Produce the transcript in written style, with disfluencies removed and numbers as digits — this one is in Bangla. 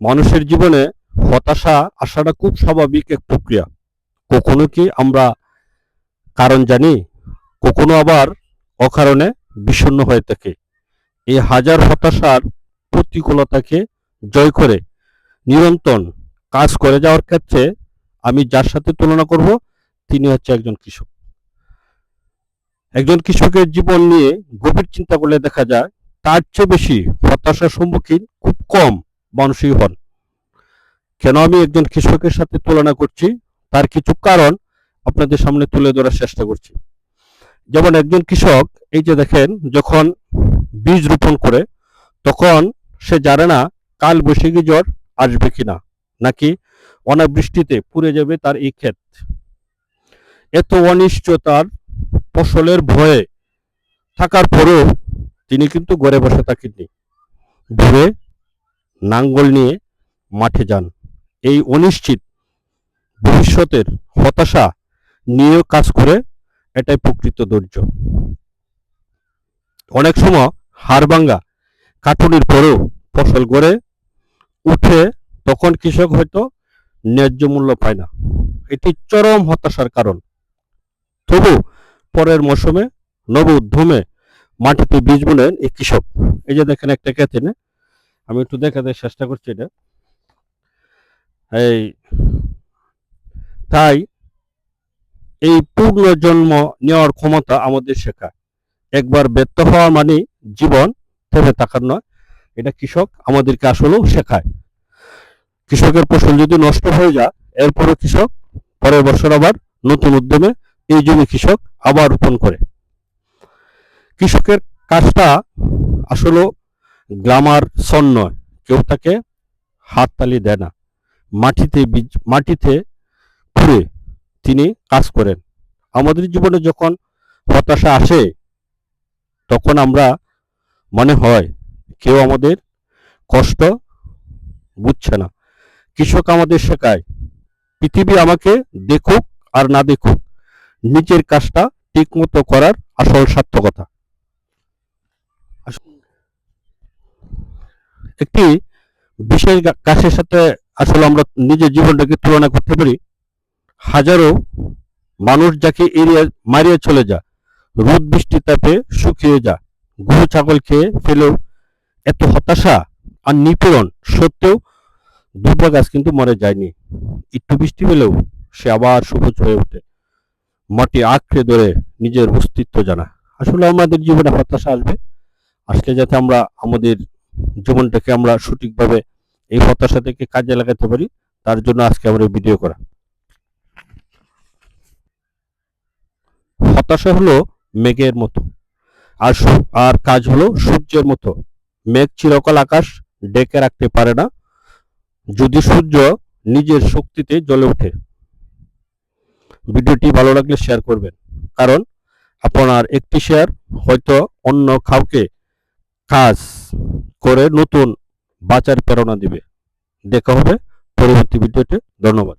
মানুষের জীবনে হতাশা আসাটা খুব স্বাভাবিক এক প্রক্রিয়া। কখনো কি আমরা কারণ জানি, কখনো আবার অকারণে বিষণ্ণ হয়ে থাকে। এই হাজার হতাশার প্রতিকূলতাকে জয় করে নিরন্তর কাজ করে যাওয়ার ক্ষেত্রে আমি যার সাথে তুলনা করব তিনি হচ্ছে একজন কৃষক। একজন কৃষকের জীবন নিয়ে গভীর চিন্তা করলে দেখা যায় তার চেয়ে বেশি হতাশার সম্মুখীন খুব কম মানুষই হন। কেন আমি একজন কৃষকের সাথে তুলনা করছি তার কিছু কারণ আপনাদের সামনে তুলে ধরার চেষ্টা করছি। যেমন একজন কৃষক, এই যে দেখেন, যখন বীজ রোপণ করে তখন সে জানে না কাল বৈশাখী ঝড় আসবে কিনা, নাকি অনাবৃষ্টিতে পুড়ে যাবে তার এই ক্ষেত। এত অনিশ্চয়তার ফসলের ভয়ে থাকার পরেও তিনি কিন্তু ঘরে বসে থাকেননি, ভোরে নাঙ্গল নিয়ে মাঠে যান। এই অনিশ্চিত ভবিষ্যতের হতাশা নিয়েও কাজ করে, এটাই প্রকৃত ধৈর্য। অনেক সময় হাড় ভাঙ্গা খাটুনির পরেও ফসল গড়ে উঠে তখন কৃষক হয়তো ন্যায্য মূল্য পায় না। এটি চরম হতাশার কারণ। তবু পরের মৌসুমে নব উদ্যমে মাটিতে বীজ বুনেন এই কৃষক। এই যে দেখেন একটা ক্ষেতে, আমি একটু দেখাতে চেষ্টা করছি এটা। এই তাই এই পূর্ণ জন্ম নেওয়ার ক্ষমতা আমাদের শেখায়। একবার ব্যর্থ হওয়া মানে জীবন থেমে থাকার নয়, এটা কৃষক আমাদেরকে আসলেও শেখায়। কৃষকের ফসল যদি নষ্ট হয়ে যায়, এরপরও কৃষক পরের বছর আবার নতুন উদ্যমে এই জমি কৃষক আবার রোপণ করে। কৃষকের কাজটা আসলে গ্লামার সন নয়, কেউ তাকে হাততালি দেয় না। মাটিতে পুড়ে তিনি কাজ করেন। আমাদের জীবনে যখন হতাশা আসে তখন আমরা মনে হয় কেউ আমাদের কষ্ট বুঝছে না। কৃষক আমাদের শেখায় পৃথিবী আমাকে দেখুক আর না দেখুক, নিজের কাজটা ঠিক মতো করার আসল সার্থকতা। একটি বিশেষ গাছের সাথে আসলে আমরা নিজের জীবনটাকে তুলনা করতে পারি। হাজারো মানুষ যাকে এড়িয়ে মারিয়ে চলে যায়, রোদ বৃষ্টি তাপে শুকিয়ে যায়, গরু ছাগল খেয়ে ফেলেও এত হতাশা আর নিপীড়ন সত্ত্বেও দুর্বা গাছ কিন্তু মরে যায়নি। একটু বৃষ্টি পেলেও সে আবার সবুজ হয়ে ওঠে, মাটি আঁকড়ে ধরে নিজের অস্তিত্ব জানায়। আসলে আমাদের জীবনে হতাশা আসলে যাতে আমরা আমাদের জীবনটাকে আমরা সঠিকভাবে এই হতাশা থেকে কাজে লাগাতে পারি, তার জন্য আজকে আমরা ভিডিও করা। হতাশা হলো মেঘের মতো, আর কাজ হলো সূর্যের মতো। মেঘ চিরকাল আকাশ ডেকে রাখতে পারে না যদি সূর্য নিজের শক্তিতে জ্বলে ওঠে। ভিডিওটি ভালো লাগলে শেয়ার করবেন, কারণ আপনার একটি শেয়ার হয়তো অন্য কাউকে কাজ করে নতুন বাঁচার প্রেরণা দিবে। দেখা হবে পরবর্তী ভিডিওতে। ধন্যবাদ।